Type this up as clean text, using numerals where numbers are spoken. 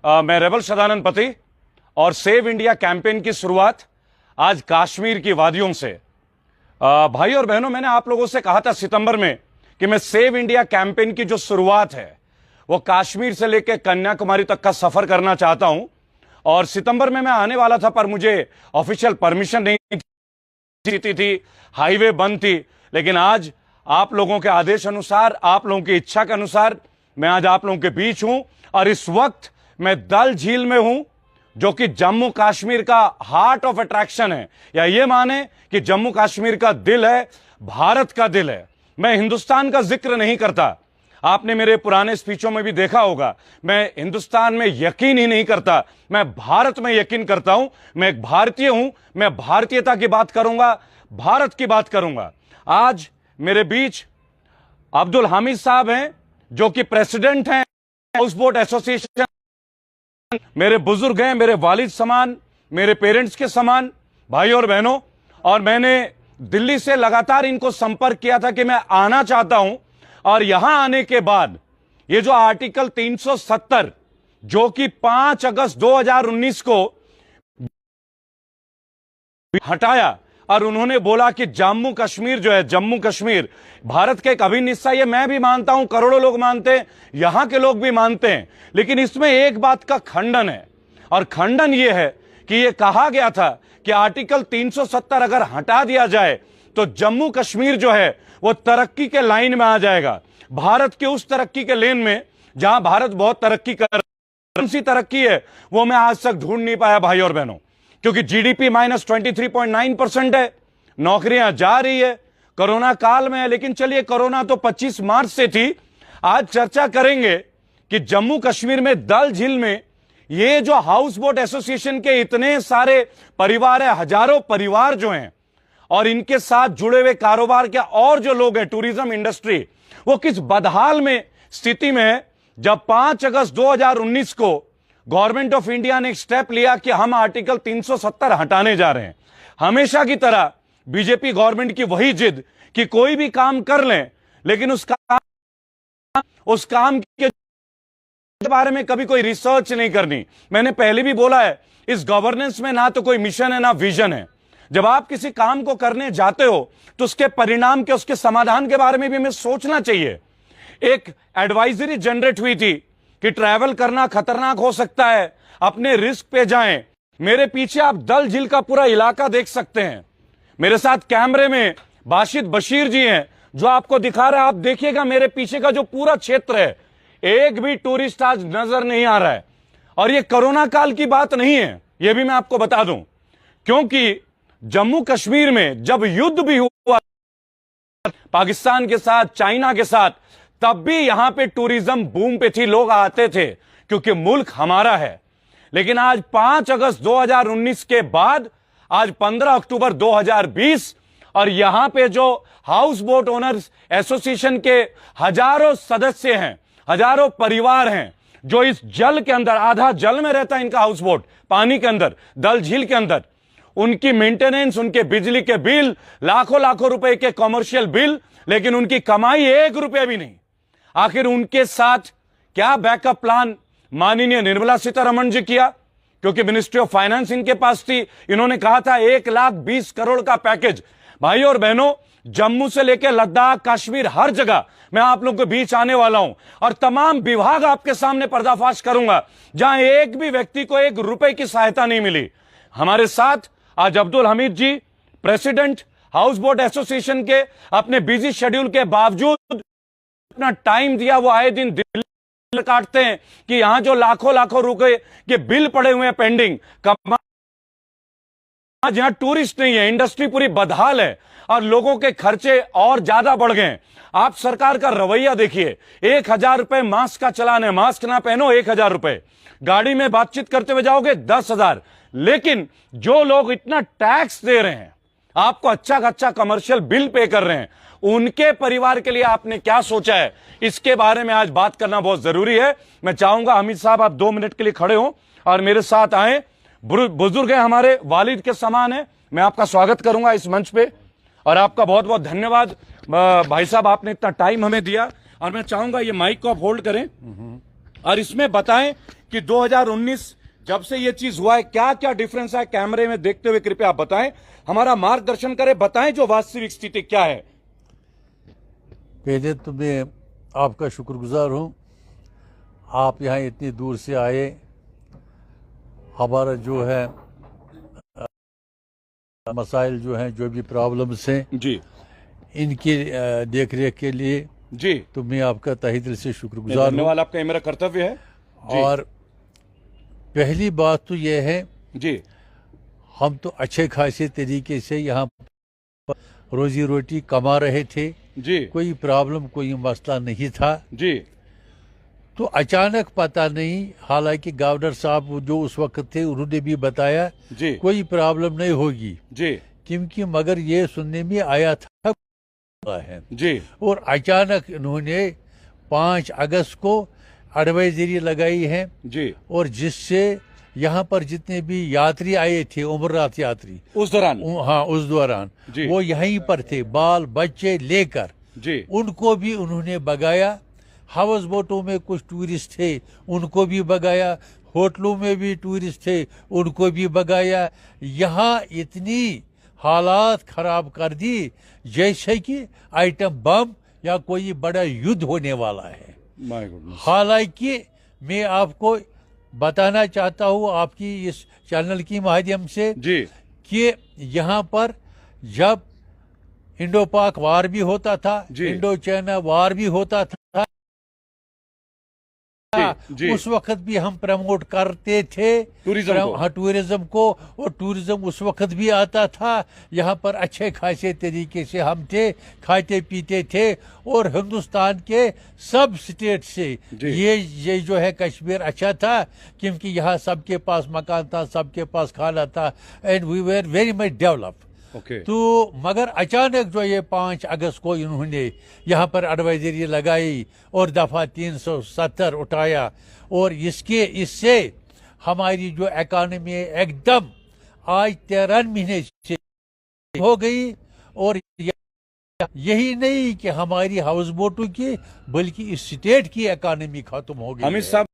मैं रेबल सदानंद पति और सेव इंडिया कैंपेन की शुरुआत आज कश्मीर की वादियों से। भाई और बहनों, मैंने आप लोगों से कहा था सितंबर में कि मैं सेव इंडिया कैंपेन की जो शुरुआत है वो कश्मीर से लेकर कन्याकुमारी तक का सफर करना चाहता हूं। और सितंबर में मैं आने वाला था, पर मुझे ऑफिशियल परमिशन नहीं थी, हाईवे बंद थी। लेकिन आज आप लोगों के आदेश अनुसार, आप लोगों की इच्छा के अनुसार मैं आज आप लोगों के बीच हूं। और इस वक्त मैं डल झील में हूं, जो कि जम्मू कश्मीर का हार्ट ऑफ अट्रैक्शन है, या ये माने कि जम्मू कश्मीर का दिल है, भारत का दिल है। मैं हिंदुस्तान का जिक्र नहीं करता, आपने मेरे पुराने स्पीचों में भी देखा होगा। मैं हिंदुस्तान में यकीन ही नहीं करता, मैं भारत में यकीन करता हूं। मैं एक भारतीय हूं, मैं भारतीयता की बात करूंगा, भारत की बात करूंगा। आज मेरे बीच अब्दुल हामिद साहब हैं, जो कि प्रेसिडेंट हैं हाउस बोट एसोसिएशन। मेरे बुजुर्ग हैं, मेरे वालिद समान, मेरे पेरेंट्स के समान, भाई और बहनों। और मैंने दिल्ली से लगातार इनको संपर्क किया था कि मैं आना चाहता हूं। और यहां आने के बाद ये जो आर्टिकल 370, जो कि 5 अगस्त 2019 को हटाया, और उन्होंने बोला कि जम्मू कश्मीर जो है, जम्मू कश्मीर भारत का एक अभिन्न हिस्सा, ये मैं भी मानता हूं, करोड़ों लोग मानते हैं, यहां के लोग भी मानते हैं। लेकिन इसमें एक बात का खंडन है, और खंडन ये है कि ये कहा गया था कि आर्टिकल 370 अगर हटा दिया जाए तो जम्मू कश्मीर जो है वो तरक्की के लाइन में आ जाएगा, भारत के उस तरक्की के लेन में जहां भारत बहुत तरक्की कर। कौन सी तरक्की है वो मैं आज तक ढूंढ नहीं पाया भाई और बहनों, क्योंकि जीडीपी -23.9% है, नौकरियां जा रही है, कोरोना काल में है। लेकिन चलिए, कोरोना तो 25 मार्च से थी। आज चर्चा करेंगे कि जम्मू कश्मीर में डल झील में ये जो हाउस बोट एसोसिएशन के इतने सारे परिवार है, हजारों परिवार जो हैं, और इनके साथ जुड़े हुए कारोबार के और जो लोग हैं, टूरिज्म इंडस्ट्री, वो किस बदहाल में स्थिति में है। जब 5 अगस्त 2019 को गवर्नमेंट ऑफ इंडिया ने एक स्टेप लिया कि हम आर्टिकल 370 हटाने जा रहे हैं, हमेशा की तरह बीजेपी गवर्नमेंट की वही जिद कि कोई भी काम कर लें, लेकिन उस काम के बारे में कभी कोई रिसर्च नहीं करनी। मैंने पहले भी बोला है, इस गवर्नेंस में ना तो कोई मिशन है ना विजन है। जब आप किसी काम को करने जाते हो तो उसके परिणाम के, उसके समाधान के बारे में भी हमें सोचना चाहिए। एक एडवाइजरी जनरेट हुई थी कि ट्रैवल करना खतरनाक हो सकता है, अपने रिस्क पे जाएं। मेरे पीछे आप डल झील का पूरा इलाका देख सकते हैं। मेरे साथ कैमरे में बाशिद बशीर जी हैं, जो आपको दिखा रहा है। आप देखिएगा मेरे पीछे का जो पूरा क्षेत्र है, एक भी टूरिस्ट आज नजर नहीं आ रहा है। और ये कोरोना काल की बात नहीं है, यह भी मैं आपको बता दूं, क्योंकि जम्मू कश्मीर में जब युद्ध भी हुआ पाकिस्तान के साथ, चाइना के साथ, तब भी यहां पे टूरिज्म बूम पे थी, लोग आते थे, क्योंकि मुल्क हमारा है। लेकिन आज 5 अगस्त 2019 के बाद आज 15 अक्टूबर 2020, और यहां पे जो हाउस बोट ओनर्स एसोसिएशन के हजारों सदस्य हैं, हजारों परिवार हैं, जो इस जल के अंदर, आधा जल में रहता है इनका हाउस बोट, पानी के अंदर, डल झील के अंदर, उनकी मेंटेनेंस, उनके बिजली के बिल, लाखों लाखों रुपए के कमर्शियल बिल, लेकिन उनकी कमाई 1 रुपया भी नहीं। आखिर उनके साथ क्या बैकअप प्लान माननीय निर्मला सीतारमण जी किया, क्योंकि मिनिस्ट्री ऑफ फाइनेंस इनके पास थी। इन्होंने कहा था 1,20,000 करोड़ का पैकेज। भाई और बहनों, जम्मू से लेकर लद्दाख, कश्मीर, हर जगह मैं आप लोगों के बीच आने वाला हूं, और तमाम विभाग आपके सामने पर्दाफाश करूंगा जहां एक भी व्यक्ति को 1 रुपए की सहायता नहीं मिली। हमारे साथ आज अब्दुल हमीद जी, प्रेसिडेंट हाउस बोट एसोसिएशन के, अपने बिजी शेड्यूल के बावजूद अपना टाइम दिया। वो आए दिन दिल काटते हैं कि यहां जो लाखों लाखों रुपए के बिल पड़े हुए हैं पेंडिंग, जहां टूरिस्ट नहीं है, इंडस्ट्री पूरी बदहाल है, और लोगों के खर्चे और ज्यादा बढ़ गए। आप सरकार का रवैया देखिए, 1,000 रुपए मास्क का चलान है, मास्क ना पहनो 1,000 रुपए, गाड़ी में बातचीत करते हुए जाओगे 10,000। लेकिन जो लोग इतना टैक्स दे रहे हैं, आपको अच्छा अच्छा कमर्शियल बिल पे कर रहे हैं, उनके परिवार के लिए आपने क्या सोचा है, इसके बारे में आज बात करना बहुत जरूरी है। मैं चाहूंगा हमीद साहब आप 2 मिनट के लिए खड़े हो और मेरे साथ आए। बुजुर्ग हैं, हमारे वालिद के समान है। मैं आपका स्वागत करूंगा इस मंच पे, और आपका बहुत बहुत धन्यवाद भाई साहब, आपने इतना टाइम हमें दिया। और मैं चाहूंगा ये माइक को आप होल्ड करें और इसमें बताएं कि 2019 जब से ये चीज हुआ है क्या क्या डिफरेंस है, कैमरे में देखते हुए कृपया आप बताएं, हमारा मार्गदर्शन करें, बताएं जो वास्तविक स्थिति क्या है। पहले तो मैं आपका शुक्रगुजार हूं, आप यहाँ इतनी दूर से आए, हमारा जो है मसाइल जो हैं, जो भी प्रॉब्लम्स हैं जी इनकी देख रेख के लिए जी, तो मैं आपका तहे दिल से शुक्रगुजार हूँ। धन्यवाद, आपका ये मेरा कर्तव्य है जी। और पहली बात तो यह है जी हम तो अच्छे खासे तरीके से यहाँ पर रोजी रोटी कमा रहे थे जी कोई प्रॉब्लम कोई मसला नहीं था जी तो अचानक पता नहीं, हालांकि गवर्नर साहब जो उस वक्त थे उन्होंने भी बताया जी कोई प्रॉब्लम नहीं होगी जी क्योंकि मगर ये सुनने में आया था है जी और अचानक इन्होंने 5 अगस्त को एडवाइजरी लगाई है जी, और जिससे यहाँ पर जितने भी यात्री आए थे उमरनाथ यात्री उस दौरान हाँ उस दौरान जी वो यहीं पर थे, बाल बच्चे लेकर जी उनको भी उन्होंने बगाया। हाउस बोटों में कुछ टूरिस्ट थे उनको भी बगाया, होटलों में भी टूरिस्ट थे उनको भी बगाया। यहाँ इतनी हालात खराब कर दी जैसे कि आइटम बम या कोई बड़ा युद्ध होने वाला है। माय गॉडनेस, हालांकि मैं आपको बताना चाहता हूँ आपकी इस चैनल की माध्यम से जी कि यहाँ पर जब इंडो पाक वार भी होता था, जी। इंडो चाइना वार भी होता था, जी उस वक्त भी हम प्रमोट करते थे टूरिज्म को। हाँ टूरिज्म को, और टूरिज्म उस वक्त भी आता था। यहाँ पर अच्छे खासे तरीके से हम थे, खाते पीते थे और हिंदुस्तान के सब स्टेट से जी। ये जो है कश्मीर अच्छा था क्योंकि यहाँ सबके पास मकान था, सबके पास खाना था and we were very much develop. Okay तो मगर अचानक जो ये 5 अगस्त को इन्होंने यहाँ पर एडवाइजरी लगाई और दफा 370 उठाया और इससे हमारी जो इकॉनमी एकदम आज 13 महीने से हो गई। और यही नहीं कि हमारी हाउस बोटों की बल्कि इस स्टेट की इकॉनमी खत्म हो गई। अमित साहब